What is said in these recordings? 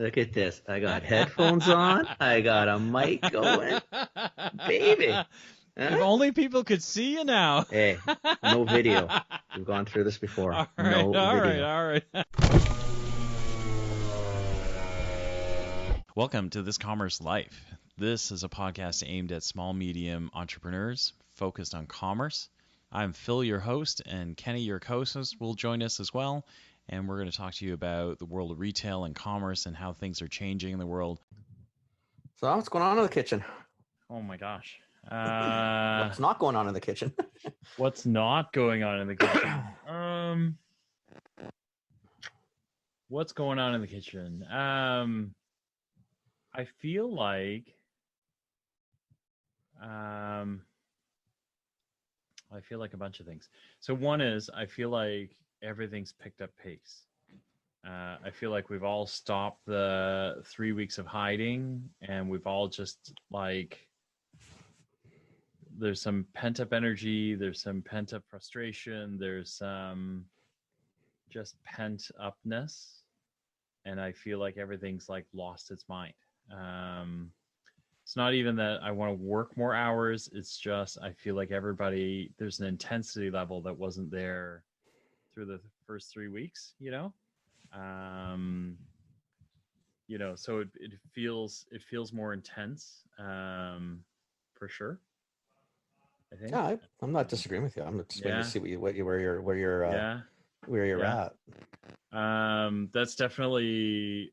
Look at this. I got headphones on. I got a mic going. Baby. If Huh? only people could see you now. Hey, no video. We've gone through this before. All right, No all right, video. all right. Welcome to This Commerce Life. This is a podcast aimed at small, medium entrepreneurs focused on commerce. I'm Phil, your host, and Kenny, your co-host, will join us as well. And we're going to talk to you about the world of retail and commerce and how things are changing in the world. So what's going on in the kitchen? Oh my gosh. What's not going on in the kitchen? What's not going on in the kitchen? What's going on in the kitchen? I feel like a bunch of things. So one is I feel like everything's picked up pace. I feel like we've all stopped the 3 weeks of hiding, and we've all just like, there's some pent up energy, there's some pent up frustration, there's some just pent upness, and I feel like everything's like lost its mind. It's not even that I want to work more hours. It's just I feel like everybody, there's an intensity level that wasn't there through the first 3 weeks, so it feels more intense, for sure, I think. Yeah, I'm not disagreeing with you. I'm just waiting to see where you're at. That's definitely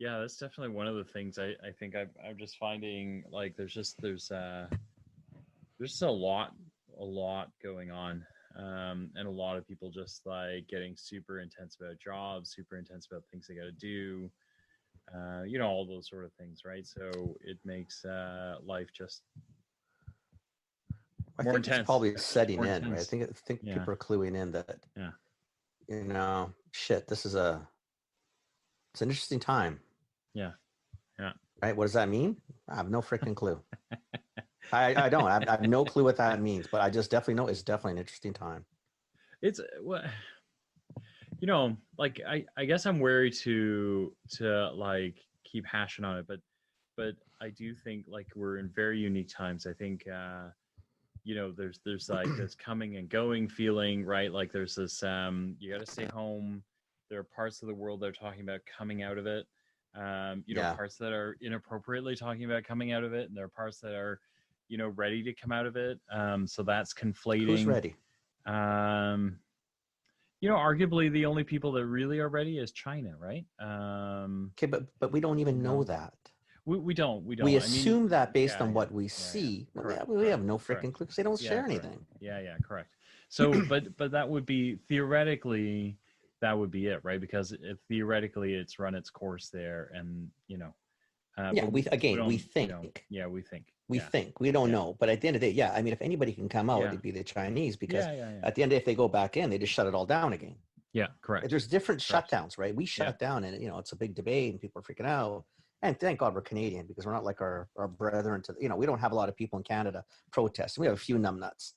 that's definitely one of the things I think I'm just finding, like there's a lot going on, and a lot of people just like getting super intense about jobs, super intense about things they got to do, all those sort of things, right? So it makes life just I more think intense. It's probably setting more in, intense. right? I think people are cluing in that, shit, it's an interesting time. Yeah. Right? What does that mean? I have no freaking clue. I don't. I have no clue what that means, but I just definitely know it's definitely an interesting time. It's what, like I guess I'm wary to like keep hashing on it, but I do think like we're in very unique times. I think there's like this coming and going feeling, right? Like there's this you got to stay home. There are parts of the world that are talking about coming out of it. Parts that are inappropriately talking about coming out of it, and there are parts that are ready to come out of it. So that's conflating. Who's ready? Arguably the only people that really are ready is China, right? Okay, but we don't even know that. We don't. We assume that based on what we see. Correct, we have no freaking clue because they don't share correct. anything. Yeah, correct. So, but that would be theoretically, that would be it, right? Because theoretically it's run its course there, and we think. We think. We don't know. But at the end of the day, I mean, if anybody can come out, it'd be the Chinese, because at the end of the day, if they go back in, they just shut it all down again. Yeah, correct. There's different shutdowns, right? We shut down, and it's a big debate and people are freaking out. And thank God we're Canadian, because we're not like our brethren we don't have a lot of people in Canada protesting. We have a few numbnuts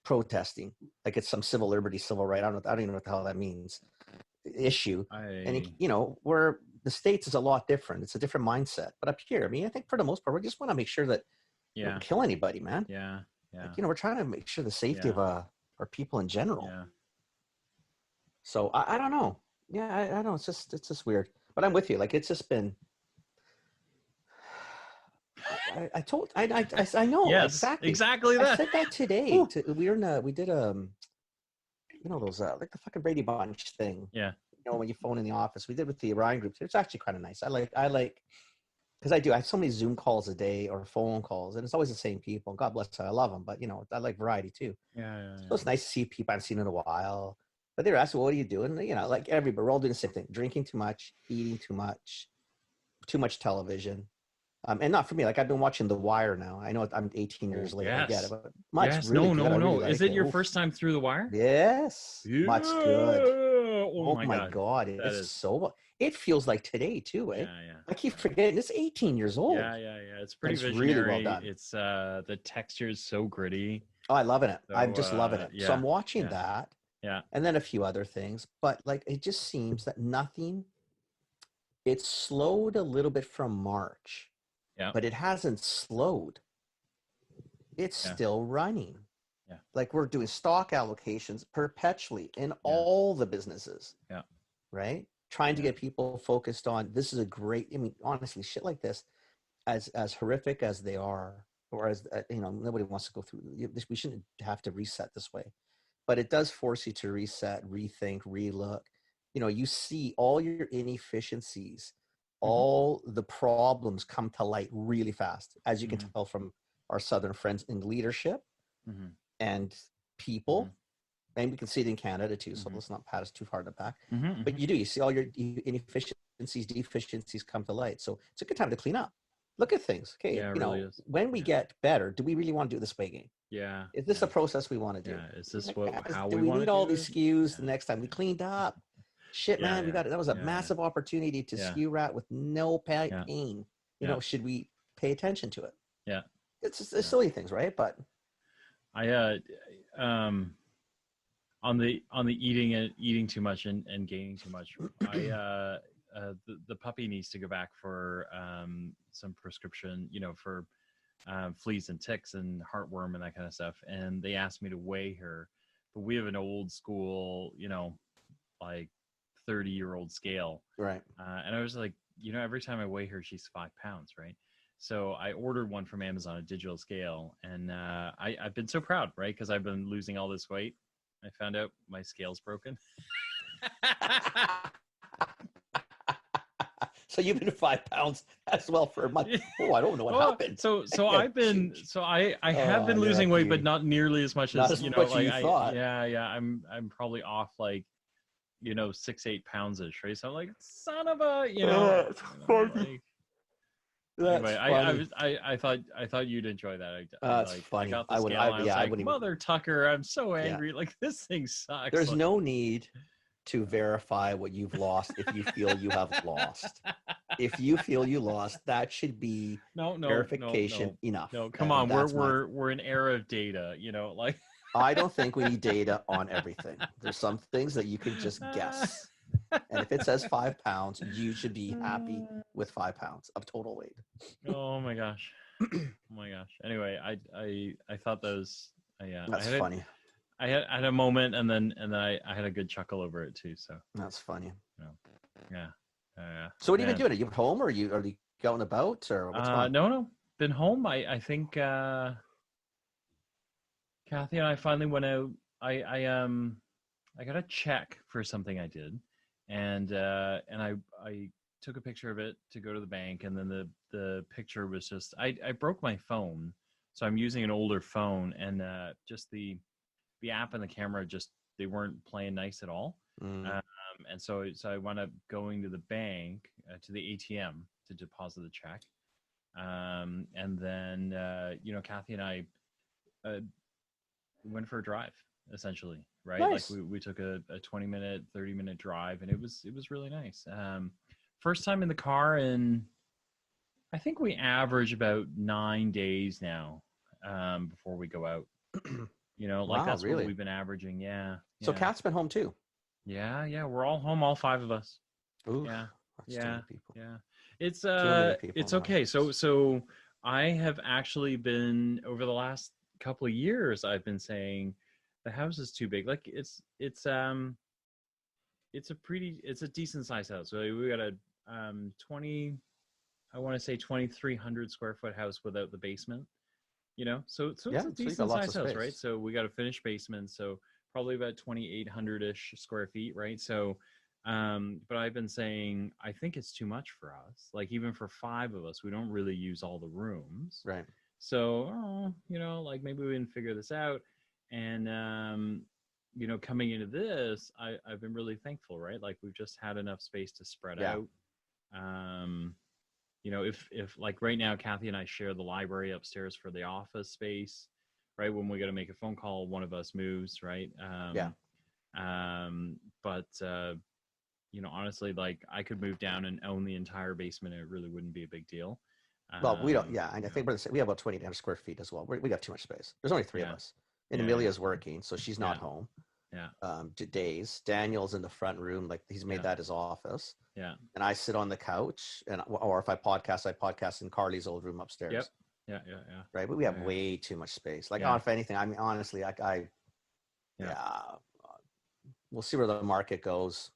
protesting like it's some civil liberty, civil right. I don't even know what the hell that means. Issue. Where the States is a lot different. It's a different mindset. But up here, I mean, I think for the most part, we just want to make sure that we don't kill anybody, man. Like, we're trying to make sure the safety of our people in general. So I don't know. I don't know. It's just weird. But I'm with you. Like, it's just been. I know. Yes, exactly that. I said that today. We did those like the fucking Brady Bunch thing. Yeah. When you phone in the office, we did with the Orion group. It's actually kind of nice. I like because I have so many Zoom calls a day or phone calls, and it's always the same people. God bless them. I love them, but I like variety too. So it's nice to see people I haven't seen in a while. But they're asking, "What are you doing?" Like everybody, we're all doing the same thing: drinking too much, eating too much television. And not for me. Like, I've been watching The Wire now. I know I'm 18 years later. I get it, but really good. No. Really Is it your first time through The Wire? Yes. Much good. Oh my God. It feels like today too, eh? Yeah. I keep forgetting it's 18 years old. Yeah. It's pretty visionary. Really well done. It's the texture is so gritty. Oh, I'm loving it. So, I'm just loving it. So I'm watching that. Yeah. And then a few other things, but like, it just seems that nothing It's slowed a little bit from March, Yeah. but it hasn't slowed. It's Yeah. still running. Yeah. Like we're doing stock allocations perpetually in all the businesses. Yeah. Right? Trying to Yeah. get people focused on this is a great, I mean, honestly, shit like this, as horrific as they are, or as nobody wants to go through this. We shouldn't have to reset this way, but it does force you to reset, rethink, relook. You see all your inefficiencies, Mm-hmm. all the problems come to light really fast, as you can Mm-hmm. tell from our Southern friends in leadership Mm-hmm. and Mm-hmm. people. And we can see it in Canada too, so Mm-hmm. let's not pat us too hard on the back. Mm-hmm. But you see all your inefficiencies, deficiencies come to light. So it's a good time to clean up. Look at things. Okay, Yeah, it really is. when we Yeah. get better, do we really want to do this way game? Yeah. Is this Yeah. a process we want to do? Yeah. Is this how Do we we want need to all do these it? SKUs the Yeah. next time? We cleaned up. Shit, Yeah. man, we got it. That was a Yeah. massive opportunity to Yeah. SKU rat with no Yeah. pain. Yeah. Should we pay attention to it? Yeah. It's Yeah. silly things, right? But I on the eating too much and gaining too much. The puppy needs to go back for some prescription, for fleas and ticks and heartworm and that kind of stuff. And they asked me to weigh her, but we have an old school, like 30-year-old scale. right. And I was like, every time I weigh her, she's 5 pounds, right? So I ordered one from Amazon, a digital scale, and I've been so proud, right? Because I've been losing all this weight. I found out my scale's broken. So you've been 5 pounds as well for a month. Oh, I don't know what happened. So I have been losing weight, but not nearly as much as thought. Yeah. I'm probably off like 6-8 pounds-ish, right? So I'm like, son of a, Anyway, I thought you'd enjoy that. That's funny. I got the scale. I was like, even... Mother Tucker, I'm so angry. Yeah. Like this thing sucks. There's no need to verify what you've lost if you feel you have lost. If you feel you lost, that should be verification enough. No, come on, we're an era of data. Like I don't think we need data on everything. There's some things that you can just guess. And if it says 5 pounds, you should be happy with 5 pounds of total weight. Oh my gosh. Oh my gosh. Anyway, I thought those. Yeah, that's funny. I had a moment, and then I had a good chuckle over it too. So that's funny. Yeah. So what have you been doing? Are you at home, or are you going about, or what's going on? No, been home. I think Kathy and I finally went out. I got a check for something I did. And I took a picture of it to go to the bank, and then the picture was just I broke my phone, so I'm using an older phone, and just the app and the camera they weren't playing nice at all. And so I wound up going to the bank to the ATM to deposit the check, and then Kathy and I went for a drive, essentially. Right. Nice. Like we took a 20-minute, 30-minute drive, and it was really nice. First time in the car, and I think we average about 9 days now before we go out. Wow, that's really what we've been averaging. Yeah. So Kat's been home too. Yeah. We're all home, all 5 of us. Ooh, yeah. That's too many people. Yeah. It's okay. So I have actually been, over the last couple of years, I've been saying, the house is too big. Like it's a decent sized house. So we got a 2,300 square foot house without the basement. So it's a decent sized house, right? So we got a finished basement, so probably about 2,800-ish square feet, right? So but I've been saying I think it's too much for us. Like even for 5 of us, we don't really use all the rooms. Right. So like maybe we didn't figure this out. And, coming into this, I've been really thankful, right? Like we've just had enough space to spread out. If like right now, Kathy and I share the library upstairs for the office space, right? When we got to make a phone call, one of us moves, right? But honestly, like I could move down and own the entire basement. It really wouldn't be a big deal. Well, we don't, and I think we have about 20 square feet as well. We got too much space. There's only 3 of us. And Amelia's working, so she's not home. Yeah. Days. Daniel's in the front room, like he's made Yeah. that his office. Yeah. And I sit on the couch, or if I podcast in Carly's old room upstairs. Yep. Yeah. Yeah. Yeah. Right, but we have Yeah. way too much space. Like, Yeah. if anything, I mean, honestly, Yeah. yeah, we'll see where the market goes.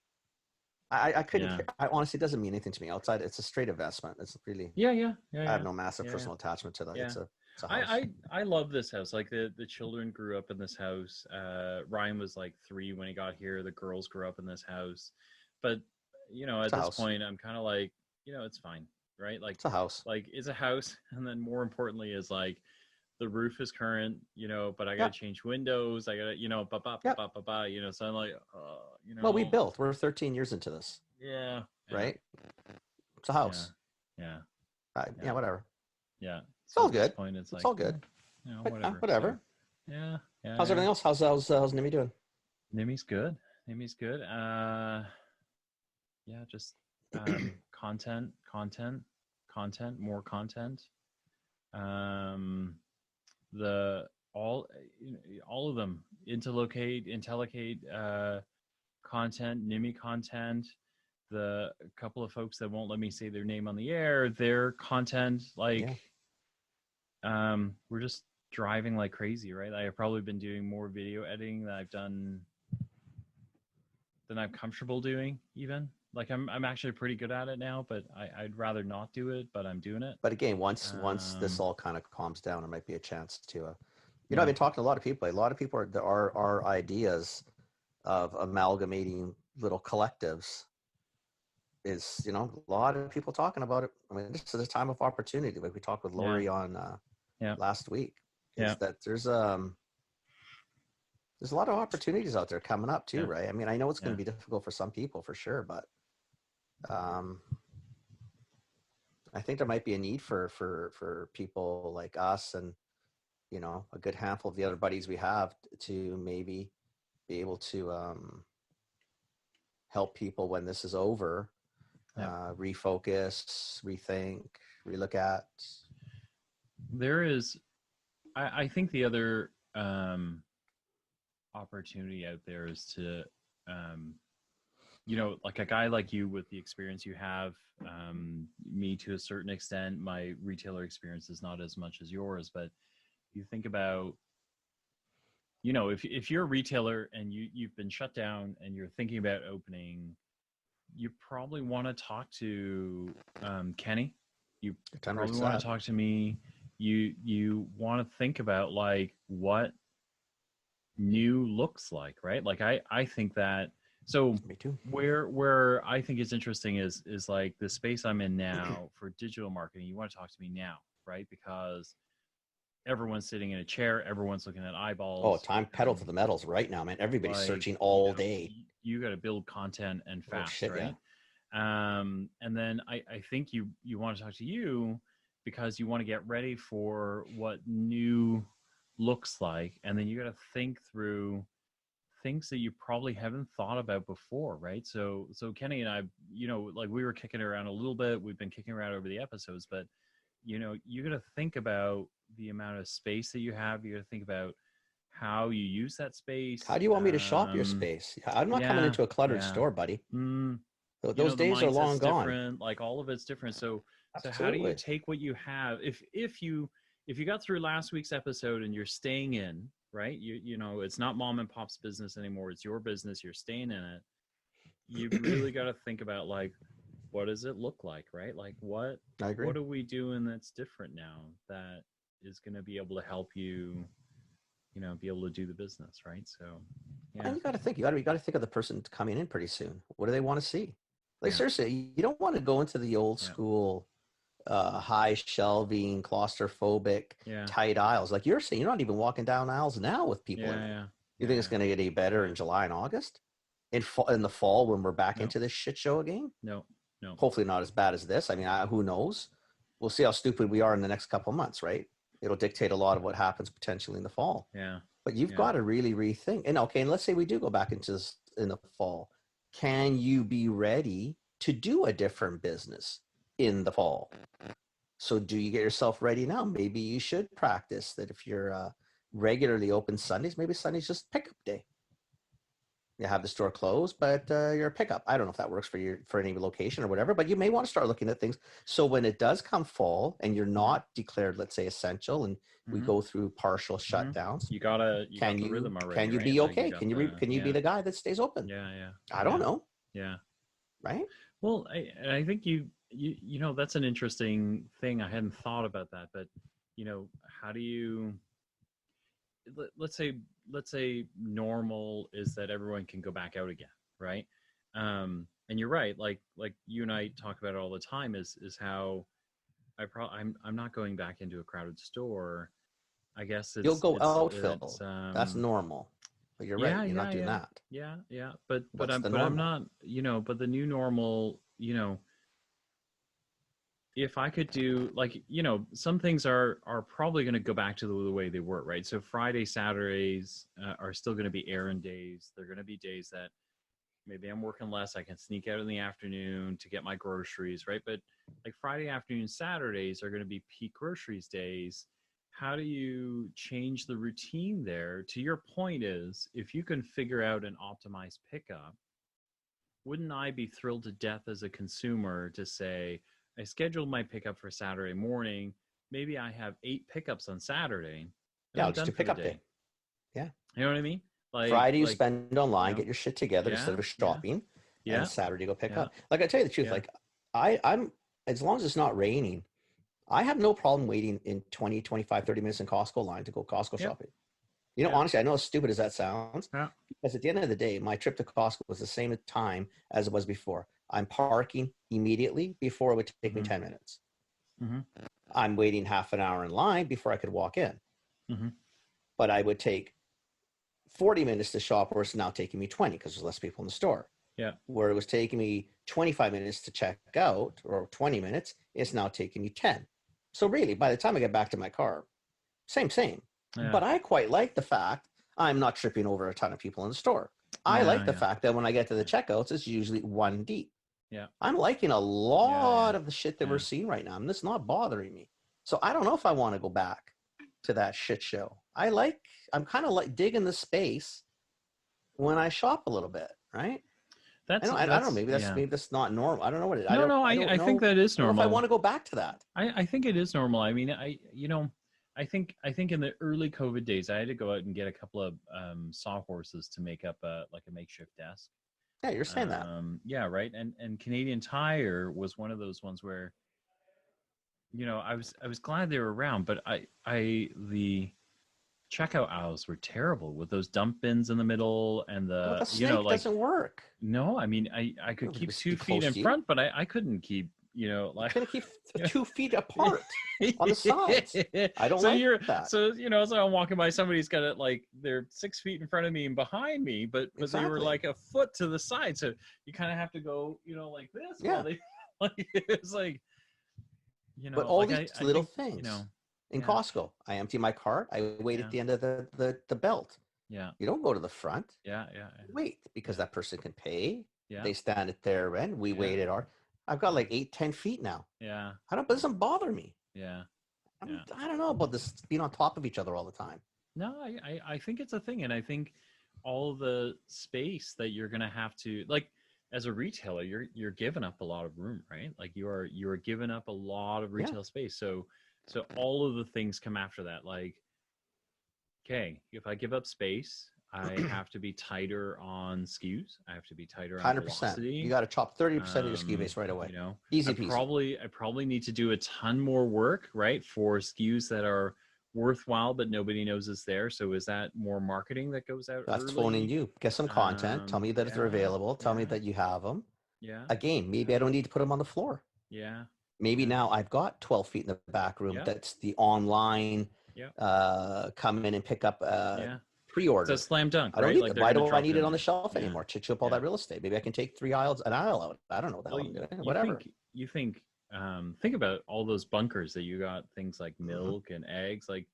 I couldn't. Yeah. I honestly, it doesn't mean anything to me outside. It's a straight investment. It's really. Yeah. Yeah. Yeah. I have Yeah. no massive Yeah. personal attachment to that. Yeah. It's a house. I love this house. Like the children grew up in this house. Ryan was like 3 when he got here. The girls grew up in this house. But at this point, I'm kind of like, it's fine, right? Like it's a house. Like it's a house, and then more importantly is like the roof is current, but I gotta change windows. I gotta, So I'm like, Well, we built. We're 13 years into this. Yeah. Right. It's a house. Yeah. Yeah. Whatever. Yeah. It's all good. Point, it's all good. Whatever. Whatever. So, yeah. How's everything else? How's Nimi doing? Nimi's good. Just content, more content. All of them, Intellicate content, Nimi content. The couple of folks that won't let me say their name on the air, their content, we're just driving like crazy, right? I have probably been doing more video editing than I'm comfortable doing, even. Like I'm actually pretty good at it now, but I'd rather not do it, but I'm doing it. But again, once this all kind of calms down, there might be a chance to, I've been talking to a lot of people. A lot of people are ideas of amalgamating little collectives. Is a lot of people talking about it. I mean, this is a time of opportunity. Like we talked with Lori on last week. Is that there's a lot of opportunities out there coming up too, right? I mean, I know it's going to be difficult for some people for sure, but I think there might be a need for people like us and a good handful of the other buddies we have to maybe be able to help people when this is over. Refocus, rethink, relook at. There is, I think the other opportunity out there is to, like a guy like you with the experience you have, me to a certain extent, my retailer experience is not as much as yours, but you think about, if you're a retailer and you've been shut down and you're thinking about opening, you probably want to talk to Kenny. You probably want to talk to me. You want to think about like what new looks like, right? Like I think that. So me too. Where I think it's interesting is like the space I'm in now for digital marketing. You want to talk to me now, right? Because everyone's sitting in a chair. Everyone's looking at eyeballs. Oh, time pedal to the metals right now, man. Everybody's searching all day. You got to build content and fast, right? Yeah. And then I think you want to talk to you because you want to get ready for what new looks like. And then you got to think through things that you probably haven't thought about before, right? So Kenny and I, like we were kicking around a little bit. We've been kicking around over the episodes, but you got to think about the amount of space that you have. You got to think about how you use that space. How do you want me to shop your space? I'm not coming into a cluttered store, buddy. Those days are long gone. Like all of it's different. So how do you take what you have? If you got through last week's episode and you're staying in, right? It's not mom and pop's business anymore. It's your business. You're staying in it. You really got to think about like, what does it look like, right? Like what are we doing that's different now that is going to be able to help you, be able to do the business, right? So, yeah. And you got to think of the person coming in pretty soon. What do they want to see? Like seriously, you don't want to go into the old school, high shelving, claustrophobic, tight aisles. Like you're saying, you're not even walking down aisles now with people in it. You think it's going to get any better in July and August? In the fall when we're back into this shit show again? No. Hopefully not as bad as this. I mean, who knows? We'll see how stupid we are in the next couple of months, right? It'll dictate a lot of what happens potentially in the fall. Yeah. But you've got to really rethink. And and let's say we do go back into this in the fall. Can you be ready to do a different business in the fall? So do you get yourself ready now? Maybe you should practice that if you're regularly open Sundays, maybe Sunday's just pickup day. You have the store closed, but you're a pickup. I don't know if that works for your for any location or whatever, but you may want to start looking at things. So when it does come fall and you're Mhm. not declared, let's say, essential, and we Mhm. go through partial Mhm. shutdowns, You got the rhythm already, can you right? be Like you okay? got Can you be yeah. the guy that stays open? Yeah, yeah. I don't Yeah. know, Yeah. right? Well, I think you know that's an interesting thing. I hadn't thought about that, but you know, how do you let's say normal is that everyone can go back out again, right? And you're right, like you and I talk about it all the time is how I'm not going back into a crowded store. I guess You'll go out, it's Phil. That's normal. But you're right. yeah, You're yeah, not doing yeah. that. Yeah, yeah. What's the But I'm normal? not, you know, but the new normal, you know, if I could do like, you know, some things are probably going to go back to the way they were, right? So Friday, Saturdays are still going to be errand days. They're going to be days that maybe I'm working less. I can sneak out in the afternoon to get my groceries, right? But like Friday afternoon, Saturdays are going to be peak groceries days. How do you change the routine there? To your point is, if you can figure out an optimized pickup, wouldn't I be thrilled to death as a consumer to say, I scheduled my pickup for Saturday morning. Maybe I have 8 pickups on Saturday and Yeah, I'm I'll just done do for the pickup day. day. Yeah. You know what I mean? Friday you Like, spend you online, know, get your shit together instead yeah, of yeah, shopping, and yeah, Saturday go pick yeah, up. Like I tell you the truth, yeah, like I'm as long as it's not raining, I have no problem waiting in 20, 25, 30 minutes in Costco line to go Costco yeah, shopping. You know, yeah, honestly, I know as stupid as that sounds, yeah. because at the end of the day, my trip to Costco was the same time as it was before. I'm parking immediately before it would take me Mm-hmm, 10 minutes. mm-hmm, I'm waiting half an hour in line before I could walk in. mm-hmm. But I would take 40 minutes to shop, where it's now taking me 20 because there's less people in the store. Yeah, Where it was taking me 25 minutes to check out or 20 minutes, it's now taking me 10. So really, by the time I get back to my car, same. yeah, But I quite like the fact I'm not tripping over a ton of people in the store. I like yeah, the yeah, fact that when I get to the yeah, checkouts, it's usually one deep. yeah, I'm liking a yeah, yeah, lot of the shit that we're yeah. seeing right now, and it's not bothering me. So I don't know if I want to go back to that shit show. I'm kind of like digging the space when I shop a little bit, right? I don't know. Yeah. Maybe that's not normal. I don't know what it. No, no, I don't I think know. that is I don't know if I normal. want to go back to that. I think it is normal. I mean, you know, I think in the early COVID days, I had to go out and get a couple of sawhorses to make up like a makeshift desk. Yeah, you're saying that. Yeah, right. And Canadian Tire was one of those ones where, you know, I was glad they were around, but I the checkout aisles were terrible with those dump bins in the middle and But the the, you know, snake like doesn't work. no, I mean, I could Nobody keep would two be feet close in to you. front, but I couldn't keep, you know, You're like gonna keep 2 feet apart on the sides. I don't so like you're that. so you know, so I'm walking by, somebody's got it like they're 6 feet in front of me and behind me, but they were Exactly. like a foot to the side, so you kind of have to go, you know, like this while Yeah. they like it's like, you But know, all like these I little think, you know, things in yeah, Costco. I empty my cart. I wait at yeah, the end of the belt. yeah, You don't go to the front. yeah, yeah, Wait, because yeah, that person can pay. yeah, They stand at their end. We yeah, wait at our. I've got like 8, 10 feet now. yeah, I don't. It doesn't bother me. yeah, yeah. I don't know about this being on top of each other all the time. No, I think it's a thing, and I think all the space that you're gonna have to like as a retailer, you're giving up a lot of room, right? Like you are giving up a lot of Yeah. retail space. So all of the things come after that. Like, okay, if I give up space, I have to be tighter on SKUs. I have to be tighter on 100%. You velocity. got to chop 30% of your SKU base right away. You know, Easy peasy. I probably need to do a ton more work, right, for SKUs that are worthwhile but nobody knows is there. So is that more marketing that goes out That's phoning early? you. Get some content. Tell me that they're Yeah, available. Tell me yeah, that you have them. yeah, Again, maybe yeah, I don't need to put them on the floor. yeah, Maybe yeah, now I've got 12 feet in the back room. yeah, That's the online yeah, come in and pick up yeah. It's a pre-order. slam dunk, I don't right? need Like that. they're Why gonna do I drop need it it in on the there. shelf Yeah, anymore to chew up all yeah. that real estate? Maybe I can take 3 aisles, an aisle out. I don't know what the Well, hell I'm doing. Whatever. you think about all those bunkers that you got, things like Hmm. milk and eggs. Like,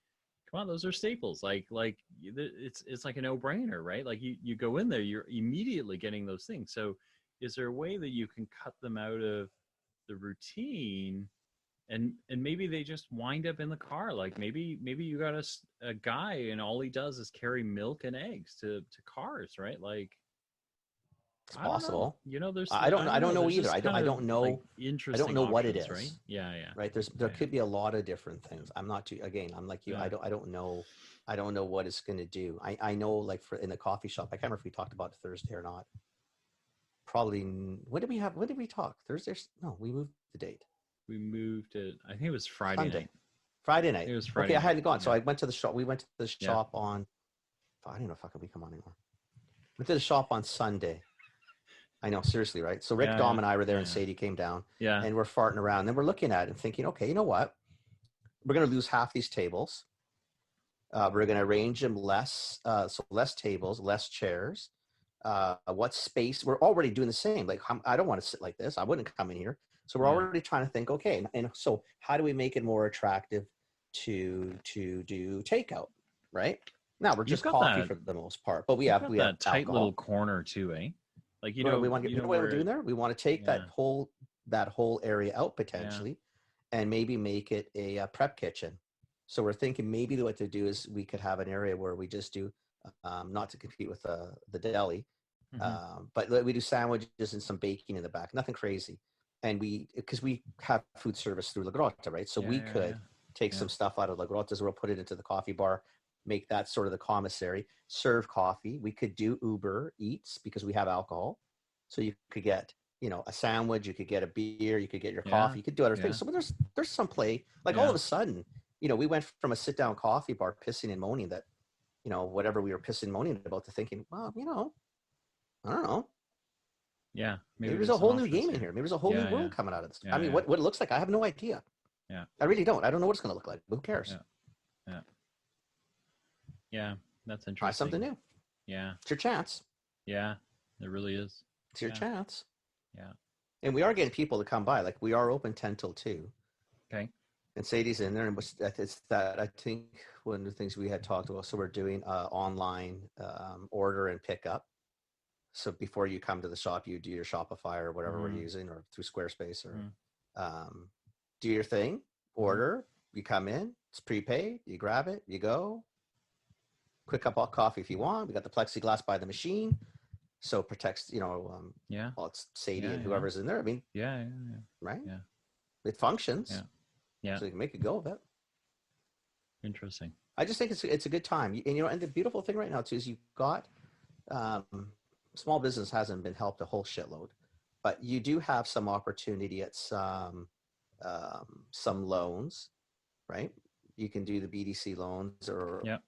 come on, those are staples. It's like a no brainer, right? Like you go in there, you're immediately getting those things. So, is there a way that you can cut them out of the routine? And maybe they just wind up in the car. Like maybe you got a guy and all he does is carry milk and eggs to cars, right? Like It's I don't know. possible. You know, there's I don't know. I don't know there's either. just I kind of don't know. like I don't interesting know what it options, right? is. Yeah, yeah. Right. There Yeah. could be a lot of different things. I'm not too, again, I'm like you. Yeah. I don't know. I don't know what it's going to do. I know, like, for in the coffee shop, I can't remember if we talked about Thursday or not. Probably. When did we talk? Thursday? No, we moved the date. We moved it. I think it was Friday Sunday. night. Friday night. It was Friday Okay, I night. hadn't gone. So Yeah. I went to the shop. We went to the Yeah. shop on, I don't know if I can come on anymore. Went to the shop on Sunday. I know, seriously, right? So Rick, Yeah, Dom, yeah, and I were there, yeah, and Sadie came down, yeah. and we're farting around. Then we're looking at it and thinking, okay, you know what? We're going to lose half these tables. We're going to arrange them less, so less tables, less chairs. What space? We're already doing the same. Like, I don't want to sit like this. I wouldn't come in here. So we're Yeah. already trying to think, okay, and so how do we make it more attractive to do takeout, right? Now we're just got coffee that- for the most part, but we You've have got we that have tight alcohol. little corner too, eh? Like we want to get, you know what we're doing there? We want to take Yeah. that whole area out potentially, and maybe make it a prep kitchen. So we're thinking maybe what to do is we could have an area where we just do, not to compete with the deli, but we do sandwiches and some baking in the back, nothing crazy. And because we have food service through La Grotta, right? So we could take some stuff out of La Grotta's, we'll put it into the coffee bar, make that sort of the commissary, serve coffee. We could do Uber Eats because we have alcohol. So you could get, a sandwich, you could get a beer, you could get your coffee, you could do other things. So there's some play. Like all of a sudden, we went from a sit down coffee bar pissing and moaning that, whatever we were pissing and moaning about, to thinking, well, I don't know. Yeah. Maybe there's a whole new game in here. Maybe there's a whole new world coming out of this. I mean, what it looks like, I have no idea. Yeah. I really don't. I don't know what it's going to look like. Who cares? Yeah. That's interesting. Try something new. Yeah. It's your chance. Yeah. It really is. It's your chance. Yeah. And we are getting people to come by. Like, we are open 10 till 2. Okay. And Sadie's in there, and it's that, I think, one of the things we had talked about. So we're doing online order and pickup. So before you come to the shop, you do your Shopify or whatever we're using, or through Squarespace, or do your thing, order, you come in, it's prepaid, you grab it, you go. Quick cup of coffee if you want. We got the plexiglass by the machine, so it protects, well, it's Sadie and whoever's in there. I mean, right? Yeah. It functions. Yeah. So you can make a go of it. Interesting. I just think it's a good time. And, and the beautiful thing right now too is you've got, small business hasn't been helped a whole shitload, but you do have some opportunity at some loans, right? You can do the BDC loans, or I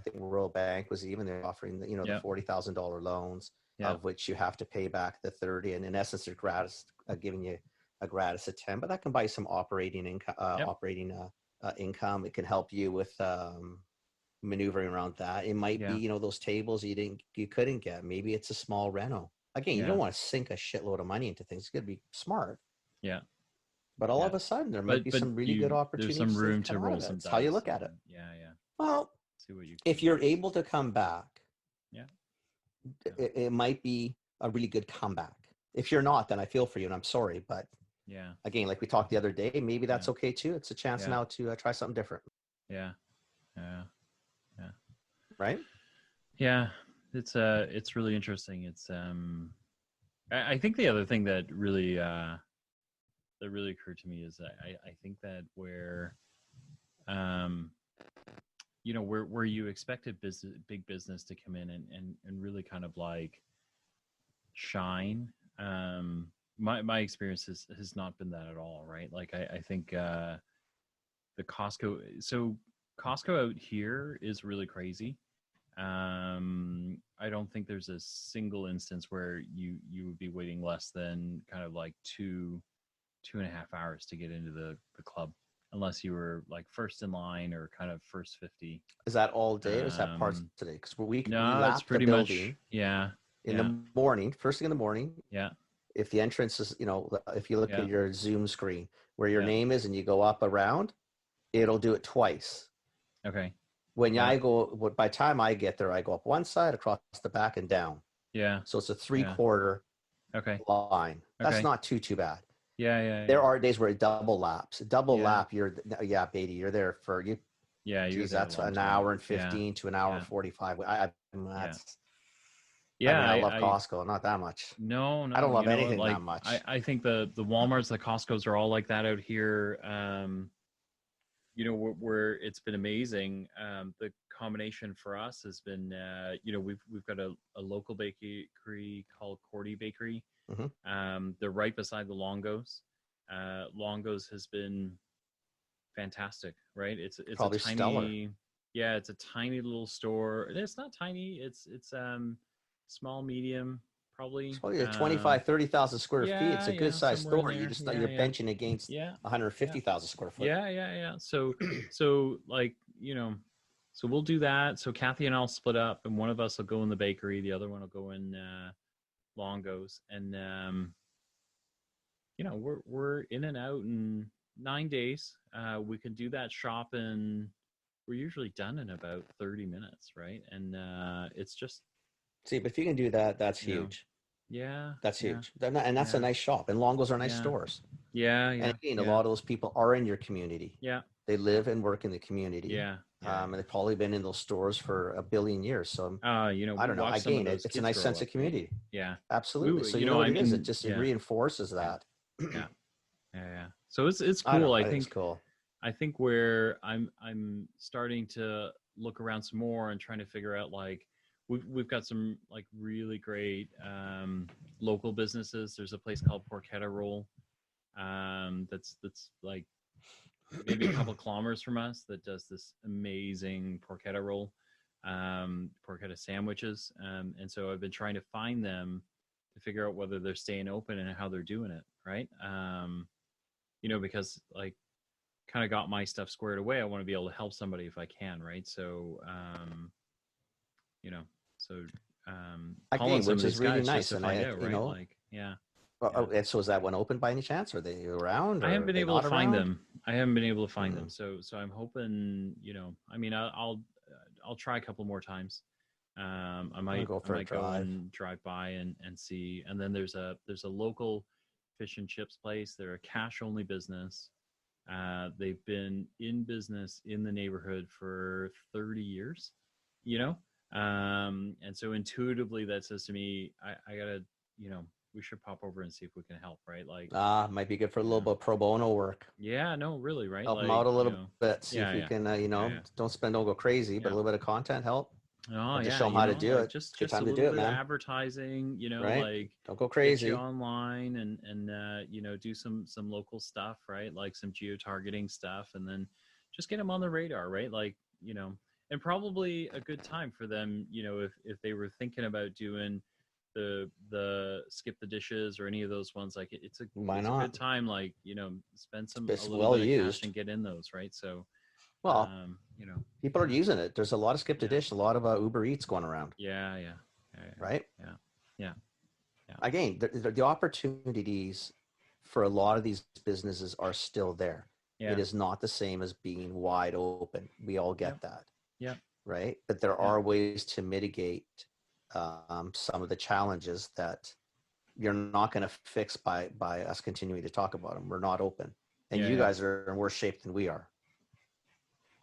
think Royal Bank was even there offering the $40,000 loans, of which you have to pay back the 30, and in essence they're gratis, giving you a gratis at 10, but that can buy some operating income. It can help you with maneuvering around that. It might be, those tables you couldn't get. Maybe it's a small reno. Again, you don't want to sink a shitload of money into things. It's got to be smart. Yeah. But all of a sudden, there might be some really good opportunities. There's some room to roll some dice. That's how you look at it. Yeah. Well, see what you if you're able to come back, Yeah. it might be a really good comeback. If you're not, then I feel for you and I'm sorry. But yeah, again, like we talked the other day, maybe that's okay too. It's a chance now to try something different. Yeah. Right? Yeah. It's really interesting. It's I think the other thing that really occurred to me is I think that where where you expected big business to come in and really kind of like shine. My experience has not been that at all, right? Like I think the Costco out here is really crazy. I don't think there's a single instance where you would be waiting less than kind of like 2.5 hours to get into the club, unless you were like first in line or kind of first 50. Is that all day, or is that parts today? Because it's pretty much in the morning, first thing in the morning. Yeah. If the entrance is, if you look at your Zoom screen where your name is and you go up around, it'll do it twice. Okay. When I go, by the time I get there, I go up one side, across the back, and down. Yeah. So it's a 3/4 line. That's not too bad. Yeah. There are days where it double laps. Lap, Beatty, you're there for you. Yeah, geez, that's an hour and 15 to an hour and 45. I Yeah, mean, I love I Costco, not that much. no, I don't no, love you know, anything like that much. I think the Walmarts, the Costcos are all like that out here. You know, where it's been amazing. The combination for us has been, you know, we've got a local bakery called Cordy Bakery. Hmm. They're right beside the Longos. Longos has been fantastic, right? It's a Probably stellar. tiny, yeah, it's a tiny little store. It's not tiny. It's small, medium, It's probably. probably a 25, 30,000 square feet. It's Yeah, a good yeah, sized somewhere in store. You there. just Yeah, you're yeah, benching against yeah, yeah, 150,000 square foot. yeah, yeah, yeah. So like, you know, so we'll do that. So Kathy and I'll split up, and one of us will go in the bakery, the other one will go in Longos, and you know, we're in and out in 9 days. We can do that shop in. We're usually done in about 30 minutes, right? And it's just, See, but if you can do that, that's you know, huge. yeah, That's yeah, huge. And that's a yeah, nice shop. And Longos are nice yeah, stores. yeah, And yeah, again, a yeah, lot of those people are in your community. yeah, They live and work in the community. yeah, yeah, And they've probably been in those stores for a billion years. So yeah. You know, I we don't know. watched some of Again, those it's a kids nice grow sense up, of right? community. Yeah, Absolutely. So you you know know, what I it is? It mean, just it yeah, reinforces yeah, that. yeah, yeah, yeah. So it's I don't cool. know. I think it's cool. I think where I'm starting to look around some more and trying to figure out, like, we've got some like really great local businesses. There's a place called Porchetta Roll, that's like maybe a couple kilometers from us, that does this amazing porchetta roll, porchetta sandwiches. And so I've been trying to find them to figure out whether they're staying open and how they're doing it, right? You know, because like, kind of got my stuff squared away. I want to be able to help somebody if I can, right? So, you know, so calling Again, some which of is these really guys just nice. to And find I, out, you right? know, Like, yeah, yeah. and so is that one open by any chance? Are they around I or haven't are been they able not to find around? them. I haven't been able to find Mm. them. So I'm hoping, you know, I mean, I'll try a couple more times. I I'm gonna might go I for a might go drive. and drive by and see. And then there's a local fish and chips place. They're a cash only business. They've been in business in the neighborhood for 30 years, you know? And so intuitively that says to me, I gotta, you know, we should pop over and see if we can help, right? Like, Might be good for a you little know, bit of pro bono work. yeah, no, really, right? Help them Like, out a you little know, bit. See if yeah, we yeah, can, yeah, yeah, don't go crazy, but yeah. a little bit of content help. Oh, And just yeah, show them you how to know, do like it. It's a good just a time to little do it, bit of man. advertising, you know, Right? like Don't go get you crazy. online and you know, do some local stuff, right? Like some geo-targeting stuff, and then just get them on the radar, right? Like, you know, and probably a good time for them, you know, if they were thinking about doing the skip the dishes or any of those ones, like Why it's a good not? time, like, you know, spend a It's little well bit of cash used. and get in those, right? So Well, you know, people are yeah, using it. There's a lot of skip to yeah, dish, a lot of Uber Eats going around, yeah, yeah, yeah, right? yeah, yeah, yeah, Again, the opportunities for a lot of these businesses are still there. yeah, It is not the same as being wide open. We all yeah, get that, yeah, right? But there yeah, are ways to mitigate some of the challenges that you're not going to fix by us continuing to talk about them. We're not open, and yeah, you yeah, guys are in worse shape than we are.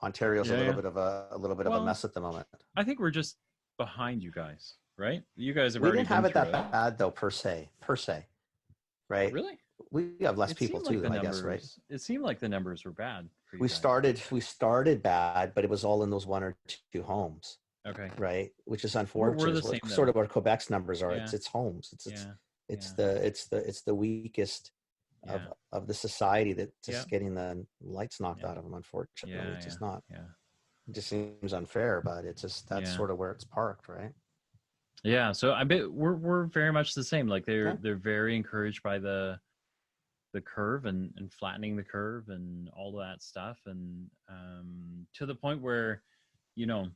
Ontario's yeah, yeah. a little bit of a Well, mess at the moment. I think we're just behind you guys, right? You guys have We already didn't been have it through that it. bad though, per se, right? Really? We have less It people seemed like too, the I guess, right? numbers. It seemed like the numbers were bad for you we guys. started bad, but it was all in those one or two homes, Okay. right? Which is We're unfortunate. the It's same sort though. of what Quebec's numbers are. Yeah. It's homes. Yeah. Yeah. It's the weakest Yeah. of the society that Yeah. just getting the lights knocked Yeah. out of them. Unfortunately, Yeah. it's Yeah. just not. Yeah. It just seems unfair, but it's just that's Yeah. sort of where it's parked, right? Yeah. So I bet we're very much the same. Like Yeah. they're very encouraged by the curve and flattening the curve and all that stuff, and to the point where, you know,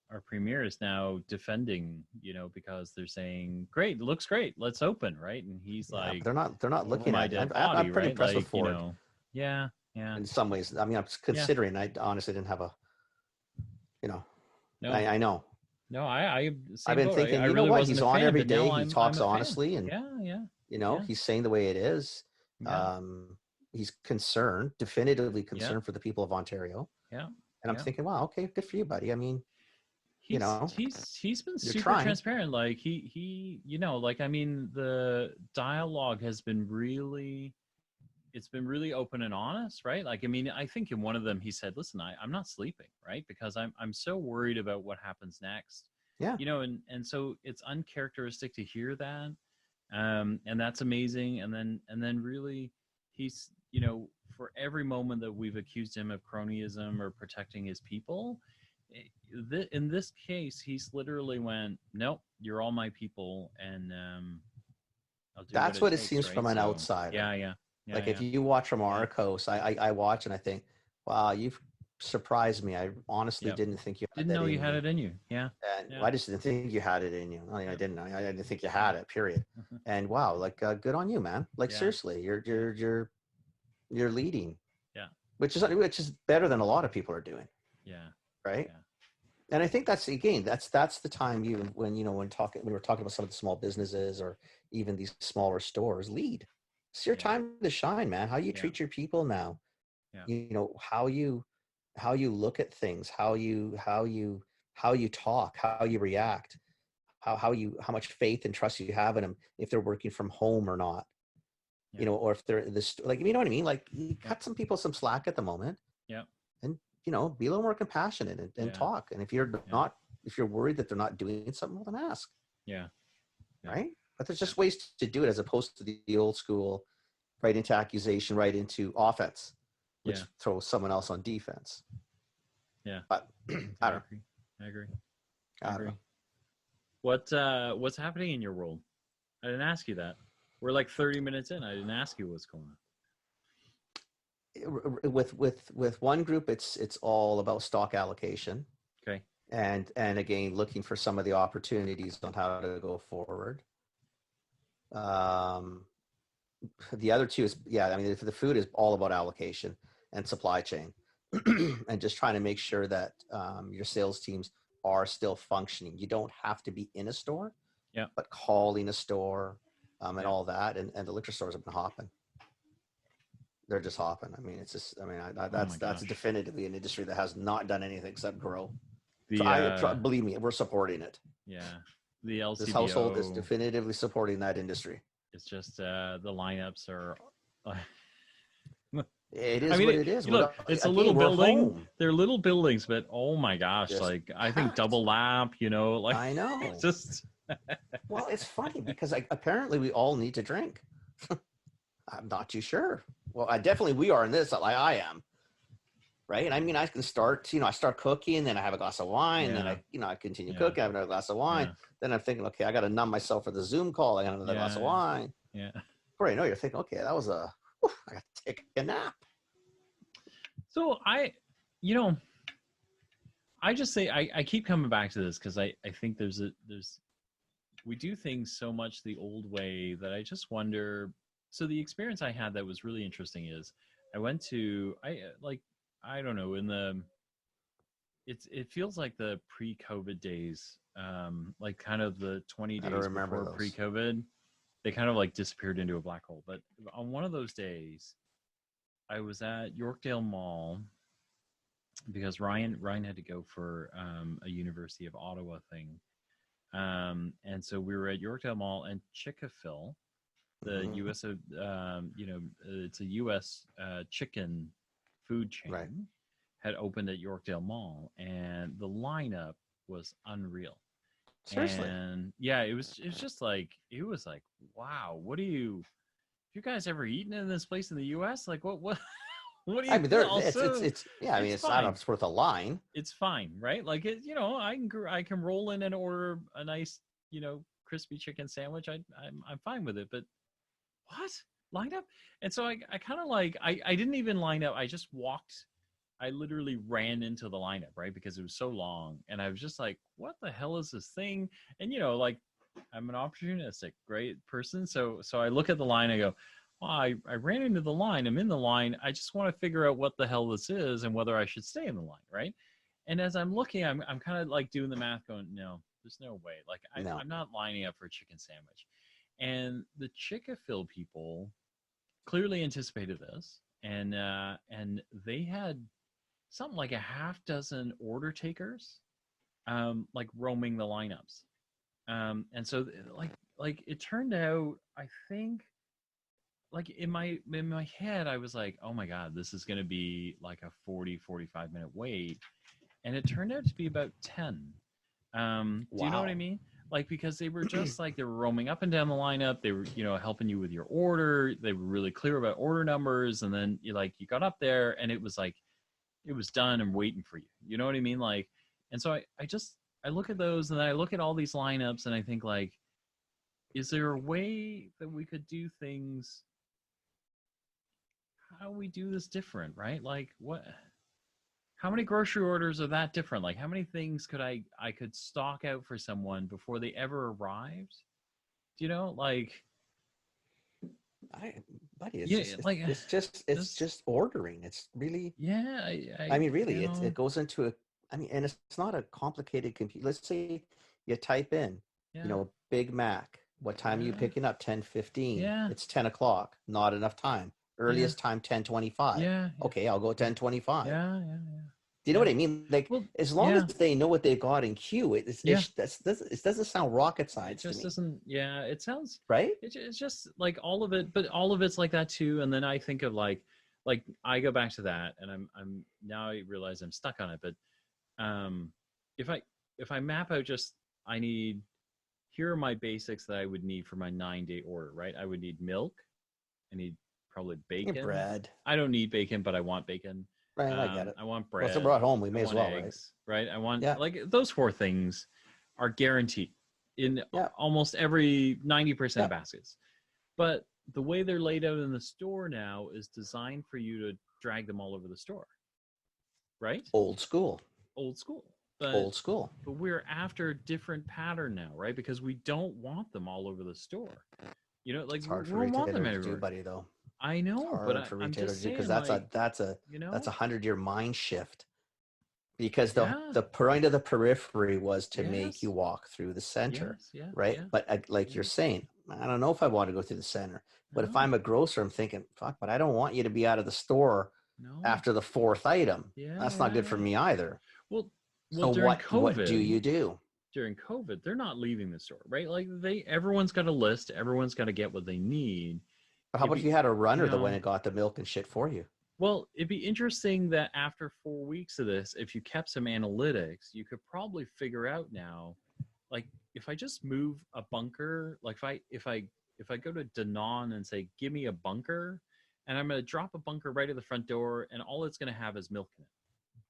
our premier is now defending, you know, because they're saying, great, it looks great, let's open, right? And he's Yeah, but like, they're not over looking my at it. dead I'm body, pretty right? impressed with Like, you Ford know, yeah, yeah, in some ways. I mean, I'm yeah. considering. I honestly didn't have a, you know, No, I know. no, I I've same been boat. thinking, I you know really what? wasn't He's a on fan, every but now day. He I'm talks a fan. honestly, and Yeah, yeah, yeah, he's saying the way it is. yeah, He's concerned, definitively yeah, concerned for the people of Ontario. yeah, And I'm yeah. thinking, wow, okay, good for you, buddy. I mean, You know, he's been you're super trying. transparent. Like he you know, like I mean, the dialogue has been really, it's been really open and honest, right? Like I mean, I think in one of them he said, "Listen, I'm not sleeping, right? Because I'm so worried about what happens next." Yeah. You know, and so it's uncharacteristic to hear that, and that's amazing. And then really, he's, you know, for every moment that we've accused him of cronyism or protecting his people, in this case, he's literally went, "Nope, you're all my people, and I'll do what That's it what it takes." seems Right? from an So outsider. yeah, Like if yeah, you watch from yeah, our coast, I watch and I think, wow, you've surprised me. I honestly yeah. didn't think you had Didn't that know you in had you. it in you. Yeah, And yeah, I just didn't think you had it in you. I yep, didn't. I didn't think you yeah, had it. Period. And wow, like good on you, man. Like yeah, seriously, yeah, you're leading, yeah, which is better than a lot of people are doing, yeah, right? yeah, And I think that's again, that's the time you when when we're talking about some of the small businesses or even these smaller stores, lead. It's your yeah, time to shine, man. How you yeah, treat your people now, yeah, you know, how you look at things, how you talk, how you react, how much faith and trust you have in them if they're working from home or not, yeah, you know, or if they're this like you know what I mean, like you yeah, cut some people some slack at the moment yeah, and you know be a little more compassionate and yeah, talk, and if you're yeah, not if you're worried that they're not doing something, well then ask, yeah, yeah, right? But there's yeah, just ways to do it as opposed to the old school right into accusation, right into offense, yeah, which throws someone else on defense. yeah. But I I don't know. agree. I agree. I I don't know. agree. What's happening in your world? I didn't ask you that. We're like 30 minutes in. I didn't ask you what's going on. With one group it's all about stock allocation, Okay. and again looking for some of the opportunities on how to go forward. um the other two is, yeah, I mean the food is all about allocation and supply chain and just trying to make sure that your sales teams are still functioning. You don't have to be in a store, Yeah. but calling a store, and Yeah. all that, and the liquor stores have been hopping. They're just hopping. I mean, it's just, I mean, Oh my that's gosh. definitively an industry that has not done anything except grow. The Believe me, we're supporting it. yeah. The This household is LCBO definitively supporting that industry. is just the lineups are It I is mean, what it is. you look, it's a little Again, we're building. home. They're little buildings, but oh my gosh, Just like I think packed. double lap, you know, like I know. just Well, it's funny because apparently we all need to drink. I'm not too sure. Well, we are in this. Like I am, right? And I mean, I can start. I start cooking, then I have a glass of wine, and then yeah, I continue yeah, cooking. I have another glass of wine. yeah, Then I'm thinking, okay, I got to numb myself for the Zoom call. I got another glass of yeah, wine. yeah. Before you know, you're thinking, okay, that was I got to take a nap. So you know, I just say I keep coming back to this because I think there's we do things so much the old way that I just wonder. So the experience I had that was really interesting is I went to I don't know, in the it feels like the pre-COVID days, like kind of the 20 I don't days remember before those. pre-COVID, they kind of like disappeared into a black hole. But on one of those days, I was at Yorkdale Mall because Ryan had to go for a University of Ottawa thing. And so we were at Yorkdale Mall, and Chick-fil-A, the Mhm. U.S. It's a U.S. Chicken food chain, Right. had opened at Yorkdale Mall, and the lineup was unreal. Seriously. And yeah, it was just like, it was like, wow, what do you? Have you guys ever eaten in this place in the U.S.? Like what what do I you? mean, there Also, it's yeah. I mean, it's it's I don't know fine. if it's worth a line. It's fine, right? Like I can roll in and order a nice, crispy chicken sandwich. I'm fine with it. But what, line up? And so I kind of like, I didn't even line up. I just walked. I literally ran into the lineup, right? Because it was so long. And I was just like, what the hell is this thing? And like, I'm an opportunistic, great person. So I look at the line, I go, well, I ran into the line. I'm in the line. I just want to figure out what the hell this is and whether I should stay in the line, right? And as I'm looking, I'm kind of like doing the math going, no, there's no way. Like No. I'm not lining up for a chicken sandwich. And the Chick-fil-A people clearly anticipated this. And they had something like a half dozen order takers. like roaming the lineups. And so like it turned out, I think, like in my head, I was like, oh my God, this is going to be like a 45 minute wait. And it turned out to be about 10. Do you know what I Wow. mean? Like, because they were just like, they were roaming up and down the lineup. They were, helping you with your order. They were really clear about order numbers. And then you got up there and it was like, it was done and waiting for you. You know what I mean? Like, and so I look at those and then I look at all these lineups and I think like, is there a way that we could do things? How we do this different, right? Like what? How many grocery orders are that different? Like how many things could I could stock out for someone before they ever arrived? Do you know? Like I, buddy, it's yeah, just, like it's this. just ordering. It's really, Yeah, I mean, really, it goes into a, I mean, and it's not a complicated computer. Let's say you type in, yeah, Big Mac. What time are you yeah, picking up? 10:15. yeah, It's 10 o'clock. Not enough time. yeah, Earliest time, 10:25. yeah, yeah, Okay, I'll go 10:25. yeah, yeah, Do you know yeah. what I mean? Like, Well, as long as yeah, they know what they've got in queue, yeah. it doesn't sound rocket It science to just me, doesn't. Yeah, it sounds. right? It's just like all of it, but all of it's like that too. And then I think of like I go back to that, and I'm now I realize I'm stuck on it. But if I map out just I need here are my basics that I would need for my 9-day order, right? I would need milk. I need probably bacon. Bread. I don't need bacon, but I want bacon. Right, I get it. I want Well, if bread. they're brought home, we I may as want well, eggs, right? I want Yeah. like those 4 things are guaranteed in Yeah. almost every 90% Yeah. of baskets. But the way they're laid out in the store now is designed for you to drag them all over the store, right? Old school. Old school. Old school. But we're after a different pattern now, right? Because we don't want them all over the store. Like It's hard we for don't want them retailers to everywhere. do, buddy, though. I It's know, hard but for I'm retailers just to do, because saying, that's a you know, that's a 100-year mind shift. Because yeah, the point of the periphery was to make yes, you walk through the center, yes, yeah, right? yeah, But like yeah. you're saying, I don't know if I want to go through the center. But if No, I'm a grocer, I'm thinking, fuck, but I don't want you to be out of the store no, after the 4th item. yeah, That's not yeah, good for yeah. me either. Well, So during what do COVID, you do? they're not leaving the store, right? Like everyone's got a list, everyone's got to get what they need. But how It'd about if be, you had a you runner that went know, and got the milk and shit for you? well, it'd be interesting that after 4 weeks of this, if you kept some analytics, you could probably figure out now, like if I just move a bunker, like if I go to Danone and say, give me a bunker, and I'm going to drop a bunker right at the front door, and all it's going to have is milk in it,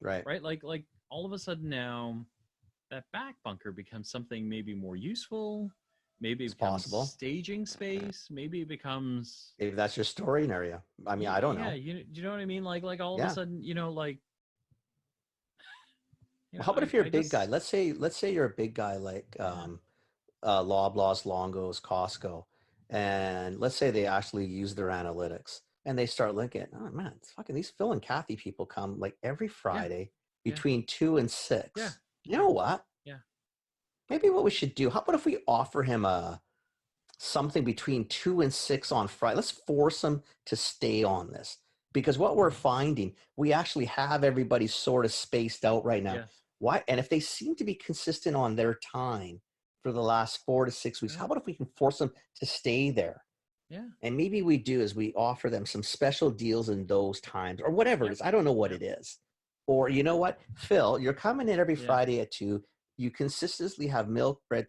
Right. right? Like all of a sudden now, that back bunker becomes something maybe more useful. Maybe it It's becomes possible. staging space. Maybe it becomes If that's your storing area. I mean, I don't know. Yeah, you know what I mean? Like all of a sudden, like Well, how about if you're a big just guy? Let's say you're a big guy like Loblaws, Longos, Costco, and let's say they actually use their analytics and they start looking at, oh man, it's fucking these Phil and Kathy people come like every Friday Yeah. between 2 and 6. Yeah. You know what? Yeah. Maybe what we should do, how about if we offer him something between 2 and 6 on Friday? Let's force him to stay on this, because what we're finding, we actually have everybody sort of spaced out right now. Yes. Why? And if they seem to be consistent on their time for the last 4 to 6 weeks, how about if we can force them to stay there? Yeah. And maybe we do is we offer them some special deals in those times or whatever it is. I don't know what it is. Or you know what, Phil, you're coming in every Friday at 2. You consistently have milk, bread,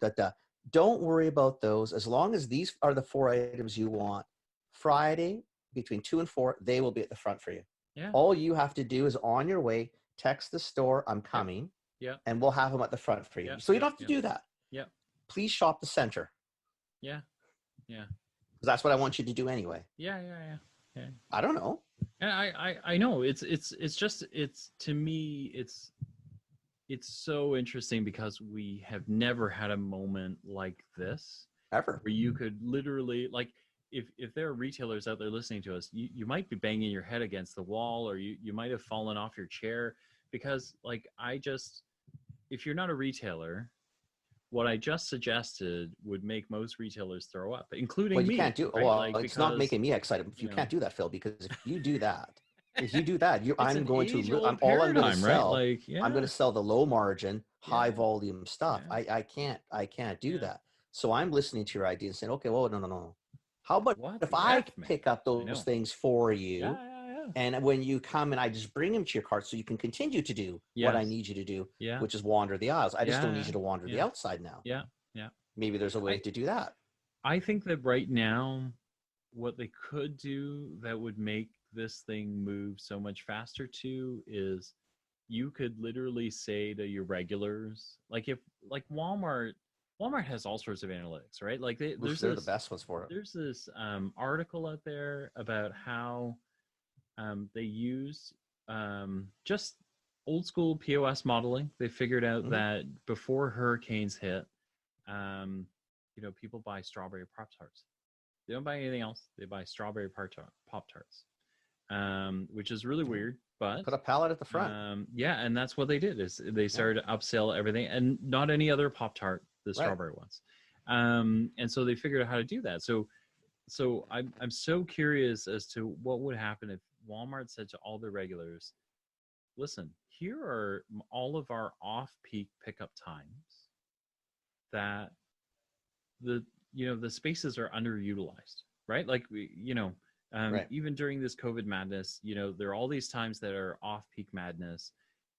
Don't worry about those. As long as these are the 4 items you want, Friday between 2 and 4, they will be at the front for you. Yeah. All you have to do is on your way, text the store, I'm coming. Yeah. And we'll have them at the front for you. Yeah. So you don't have to do that. Yeah. Please shop the center. Yeah. Yeah. Because that's what I want you to do anyway. Yeah. I don't know. And I know it's just to me it's so interesting because we have never had a moment like this Ever. where you could literally, like, if there are retailers out there listening to us, you might be banging your head against the wall, or you might have fallen off your chair, because like if you're not a retailer, what I just suggested would make most retailers throw up, including me. Well, you can't do. Right? Well, like, it's not making me excited. You can't do that, Phil, because if you do that, I'm going to. I'm all I'm going to sell. Right? Like, I'm going to sell the low margin, high Yeah. volume stuff. Yeah. I can't do Yeah. that. So I'm listening to your idea and saying, okay, well, no, no, no, no. How about What if the I F, man? pick up I those know. things for Yeah. you, Yeah. Yeah. and when you come and I just bring them to your cart so you can continue to do what I Yes. need you to do, Yeah. which is wander the aisles. I just don't need Yeah. you to wander the Yeah. outside now. Yeah. Yeah. Maybe there's a way I to do that. I think that right now, what they could do that would make this thing move so much faster too is you could literally say to your regulars, like if like Walmart has all sorts of analytics, right? Like Oof, they're the best ones for it. there's this article out there about how they used just old school POS modeling. They figured out Hmm. that before hurricanes hit, people buy strawberry Pop Tarts. They don't buy anything else. They buy strawberry Pop Tarts, which is really weird. But Put a pallet at the front. yeah, and that's what they did is they started to upsell everything, and not any other Pop Tart, the Right. strawberry ones. And so they figured out how to do that. So I'm so curious as to what would happen if Walmart said to all their regulars, listen, here are all of our off-peak pickup times that the spaces are underutilized, right? Like Right. even during this COVID madness, there are all these times that are off-peak madness.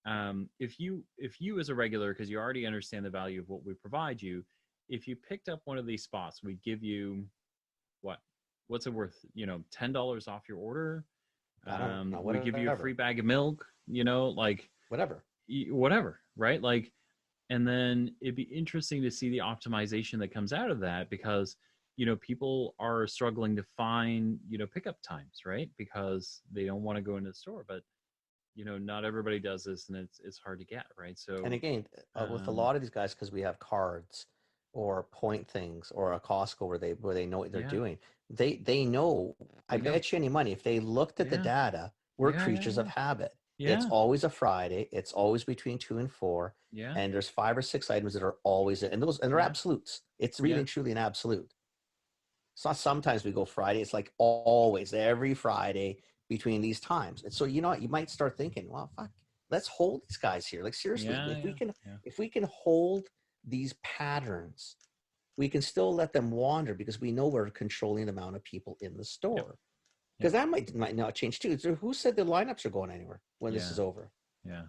If you as a regular, because you already understand the value of what we provide you, if you picked up one of these spots, we give you what's it worth? $10 off your order. I don't know. We give you a free bag of milk. Like Whatever. whatever, right? Like, and then it'd be interesting to see the optimization that comes out of that because people are struggling to find pickup times, right? Because they don't want to go into the store, but not everybody does this, and it's hard to get, right? So And again, with a um, lot of these guys, because we have cards or point things or a Costco where they know what they're yeah, doing, they know. I they know, bet you any money if they looked at the yeah, data, we're yeah, yeah, creatures of habit. It's yeah, always a Friday. It's always between 2 and 4, yeah, and there's 5 or 6 items that are always and they're yeah, absolutes. It's really yeah, and truly an absolute. It's not sometimes we go Friday. It's like always every Friday between these times. And so you know what? You might start thinking, well, fuck, let's hold these guys here. Like seriously, yeah, if we yeah, can yeah, if we can hold these patterns, we can still let them wander because we know we're controlling the amount of people in the yep, store. yep, Because that might not change too. So who said the lineups are going anywhere when this yeah, is over? yeah,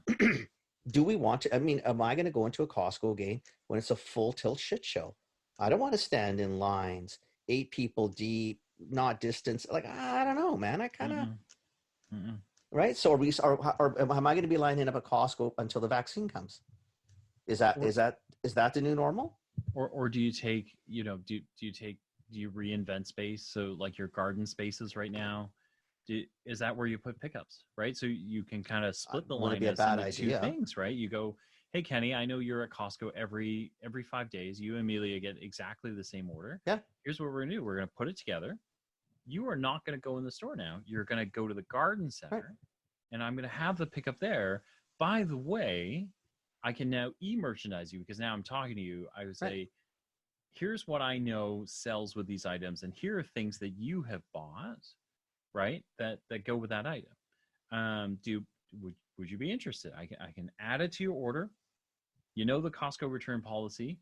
Do we want to? I mean, am I going to go into a Costco game when it's a full tilt shit show? I don't want to stand in lines, 8 people deep, not distance. Like I don't know, man. I kind of mm-mm, mm-mm. right. So or am I going to be lining up at Costco until the vaccine comes? Is that Or is that is that the new normal? or do you take do you reinvent space, so like your garden spaces right now, is that where you put pickups, right? So you can kind of split the Wouldn't it line be a as bad into two idea? things, right? You go, hey Kenny, I know you're at Costco every 5 days. You and Amelia get exactly the same order. Yeah. Here's what we're gonna do. We're gonna put it together. You are not gonna go in the store now. You're gonna go to the garden Right. center, and I'm gonna have the pickup there. By the way, I can now e-merchandise you because now I'm talking to you. I would say, Right. here's what I know sells with these items, and here are things that you have bought, right? That go with that item. Would you be interested? I can add it to your order. The Costco return policy.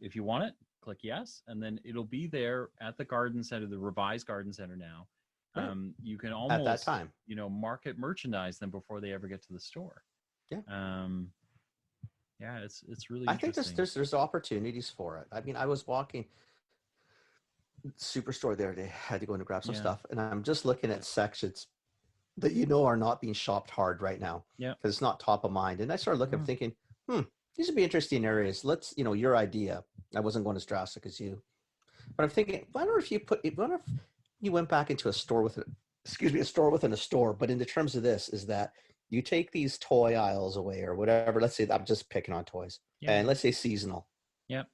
If you want it, click yes, and then it'll be there at the garden center, the revised garden center now. Right. You can At that almost time. market merchandise them before they ever get to the store. Yeah. Yeah, it's really I think interesting. there's opportunities for it. I mean, I was walking Superstore the other day. I had to go in to grab some Yeah. stuff, and I'm just looking at sections that are not being shopped hard right now. Yeah. Because it's not top of mind. And I started looking, Mm. thinking, these would be interesting areas. Let's, your idea. I wasn't going as drastic as you, but I'm thinking, I wonder if you went back into a store a store within a store. But in the terms of this, is that you take these toy aisles away or whatever. Let's say I'm just picking on toys, Yeah. and let's say seasonal. Yep.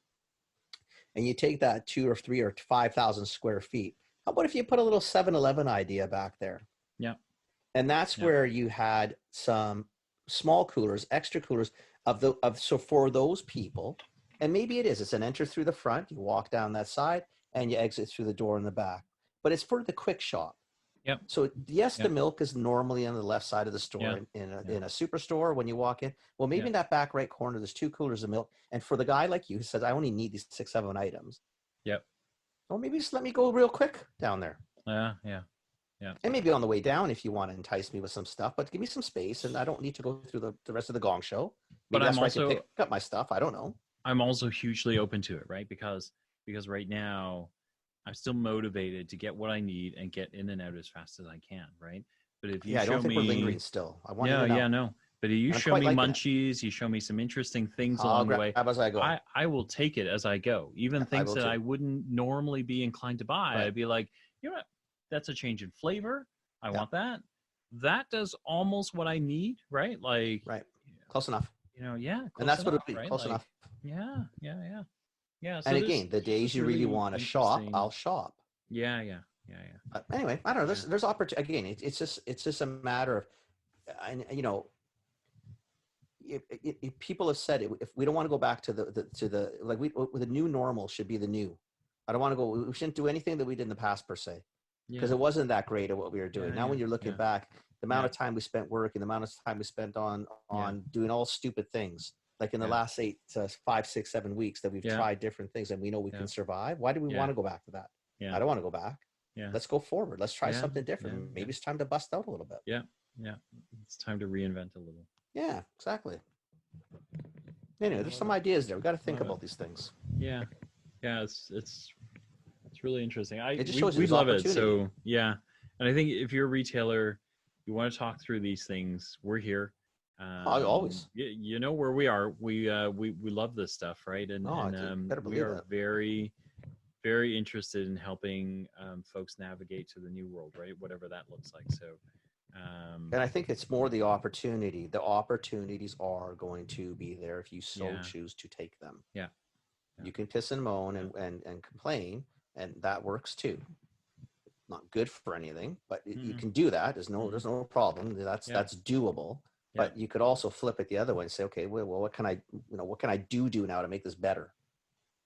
And you take that 2 or 3 or 5,000 square feet. How about if you put a little 7-Eleven idea back there? Yeah. And that's where you had some small coolers, extra coolers so for those people, and maybe it's an enter through the front, you walk down that side, and you exit through the door in the back. But it's for the quick shop. Yep. So yes, the Yep. milk is normally on the left side of the store Yeah. in a superstore when you walk in. Well, maybe Yeah. in that back right corner, there's 2 coolers of milk. And for the guy like you who says, I only need these 6, 7 items, Yep. well, maybe just let me go real quick down there. Yeah. Yeah. Yeah. And maybe on the way down, if you want to entice me with some stuff, but give me some space and I don't need to go through the rest of the gong show. But Maybe that's where I can pick up my stuff. I don't know. I'm also hugely open to it, right? Because right now I'm still motivated to get what I need and get in and out as fast as I can, right? But if you I show don't think we're me, lingering still. I want yeah, to know. yeah, no. But if you I'm show quite me liking it. munchies, you show me some interesting things I'll along the way, grab as I go. I will take it as I go. Even I things will that too. I wouldn't normally be inclined to buy, Right. I'd be like, you know what? That's a change in flavor. I Yeah. want that. That does almost what I need, right? Like, Right. Close enough. you know, yeah. Close And that's what enough, it'll be. right? Close Like, enough. yeah, yeah, yeah. Yeah. So And there's again, the days this you really want to shop, interesting- I'll shop. Yeah, yeah, yeah, yeah. But anyway, I don't know. There's opportunity. Again, it's just a matter of, and you know, if people have said it, if we don't want to go back to the like the new normal should be the new. I don't want to go. We shouldn't do anything that we did in the past per se, because Yeah. it wasn't that great at what we were doing. Yeah, Now, when yeah, you're looking yeah. back, the amount Yeah. of time we spent working, the amount of time we spent on doing all stupid things, like in the Yeah. last 5, 6, 7 weeks that we've Yeah. tried different things and we know we Yeah. can survive. Why do we Yeah. want to go back to that? Yeah. I don't want to go back. Yeah. Let's go forward. Let's try Yeah, something different. yeah, Maybe yeah. it's time to bust out a little bit. Yeah. Yeah. It's time to reinvent a little. Yeah, exactly. Anyway, there's some ideas there. We got to think Love it. about these things. Yeah. Yeah. It's really interesting. It just we shows you there's love it. opportunity. So yeah. And I think if you're a retailer, you want to talk through these things, we're here. Always. You know where we are. We love this stuff, right? And, Oh, and better we believe are that. very, very interested in helping folks navigate to the new world, right? Whatever that looks like. So, And I think it's more the opportunity. The opportunities are going to be there if you so Yeah. choose to take them. Yeah. Yeah. You can piss and moan and complain, and that works too. Not good for anything, but you can do that. There's no problem. That's doable. Yeah. But you could also flip it the other way and say, okay, well, what can I do now to make this better?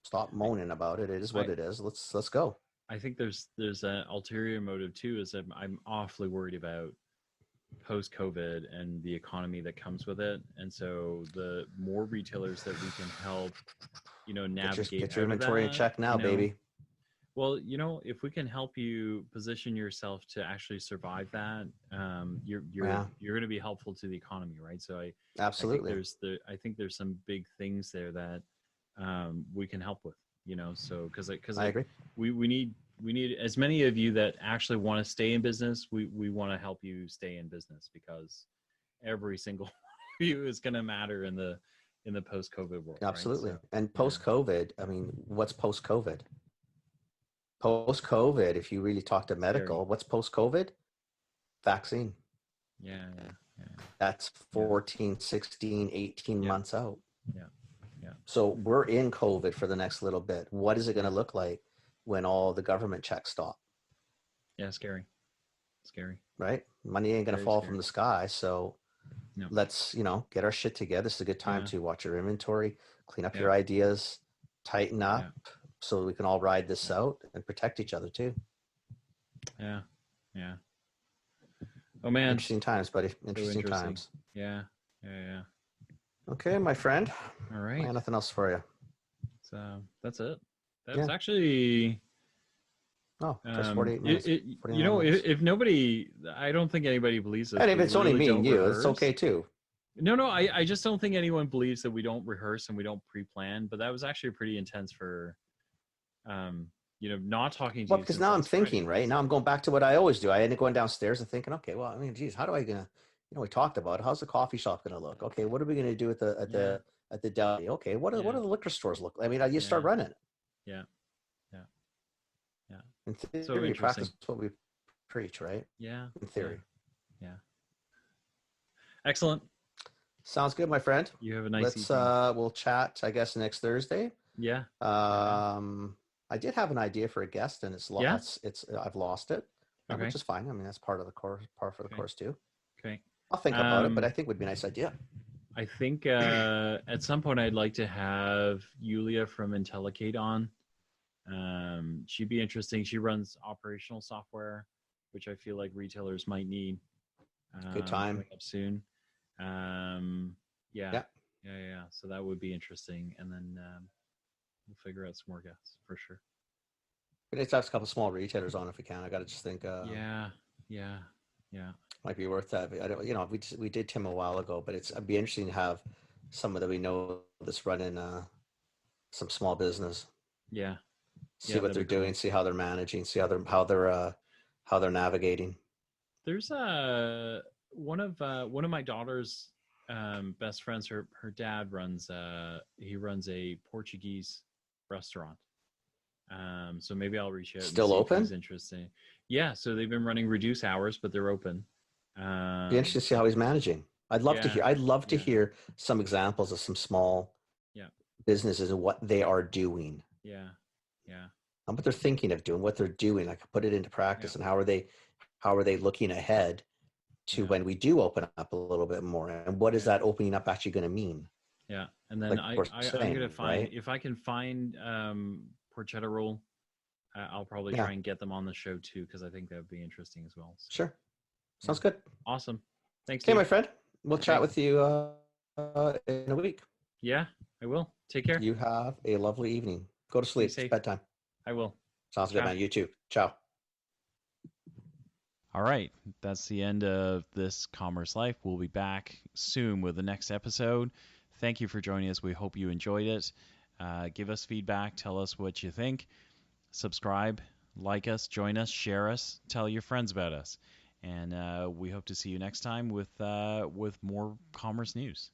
Stop moaning about it. It is what it is. Let's go. I think there's an ulterior motive too, is that I'm awfully worried about post-COVID and the economy that comes with it. And so the more retailers that we can help, navigate. Get your inventory in check now, baby. Well, if we can help you position yourself to actually survive that, you're going to be helpful to the economy, right? So absolutely. I think there's some big things there that we can help with, so because I agree. We need as many of you that actually want to stay in business. We want to help you stay in business, because every single one of you is going to matter in the post-COVID world. Absolutely. Right? So, and post-COVID, I mean, what's post-COVID? Post-COVID, if you really talk to medical, what's post-COVID? Vaccine. Yeah. That's 14, 16, 18 months out. Yeah. So we're in COVID for the next little bit. What is it going to look like when all the government checks stop? Yeah, scary. Right? Money ain't going to fall from the sky. So let's, get our shit together. This is a good time to watch your inventory, clean up your ideas, tighten up, so we can all ride this out and protect each other too. Yeah. Oh man. Interesting times, buddy. Interesting times. Yeah. Okay, my friend. All right. Nothing else for you. So that's it. That's actually. Oh, just 48 minutes. 49 minutes. If nobody, I don't think anybody believes this. And if it's only me and you, it's okay too. No, I just don't think anyone believes that we don't rehearse and we don't pre-plan. But that was actually pretty intense for, not talking to you. Well, because now I'm thinking, right? Now I'm going back to what I always do. I end up going downstairs and thinking, okay, well, I mean, geez, how do I gonna, we talked about it. How's the coffee shop gonna look? Okay, what are we gonna do at the deli? Okay, what are the liquor stores look like? I mean, you start running it. Yeah. In theory, So we practice what we preach, right? Yeah. In theory. Yeah. Excellent. Sounds good, my friend. You have a nice evening. We'll chat, I guess, next Thursday. Yeah. I did have an idea for a guest, and it's lost. I've lost it, which is fine. I mean, that's part of the course, the course too. Okay. I'll think about it, but I think it would be a nice idea. I think at some point I'd like to have Yulia from Intellicate on. She'd be interesting. She runs operational software, which I feel like retailers might need Good time. coming up soon. Yeah, Yeah. yeah. So that would be interesting, and then we'll figure out some more guests for sure. We need to have a couple small retailers on if we can. I got to just think. Yeah, yeah, yeah, Might be worth that. I don't. We did Tim a while ago, but it'd be interesting to have someone that we know that's running some small business. yeah, See yeah. what That'd they're be cool. doing. See how they're managing. See how they're navigating. There's one of my daughter's best friends. Her dad runs he runs a Portuguese restaurant. So maybe I'll reach out and Still see if open? he's interested. Yeah, so they've been running reduced hours, but they're open. Be interesting to see how he's managing. I'd love to Yeah, hear. I'd love to yeah, hear some examples of some small yeah, businesses and what they are doing, yeah, yeah, and what they're thinking of doing, what they're doing. Like put it into yeah, practice, and how are they looking ahead to yeah, when we do open up a little bit more, and what is yeah, that opening up actually going to mean? yeah. And then Like we're I'm gonna saying, find, right? if I can find porchetta roll, I'll probably Yeah, try and get them on the show too, because I think that would be interesting as well. So sure. yeah, Sounds good. awesome. Thanks, Okay, my dude. friend. We'll chat Okay, with you in a week. yeah, I will. Take care. You have a lovely evening. Go to Be sleep. It's safe. bedtime. I will. Sounds good, Ciao. man. You too. Ciao. All right, that's the end of this Commerce Life. We'll be back soon with the next episode. Thank you for joining us. We hope you enjoyed it. Give us feedback. Tell us what you think. Subscribe, like us, join us, share us, tell your friends about us. And we hope to see you next time with more commerce news.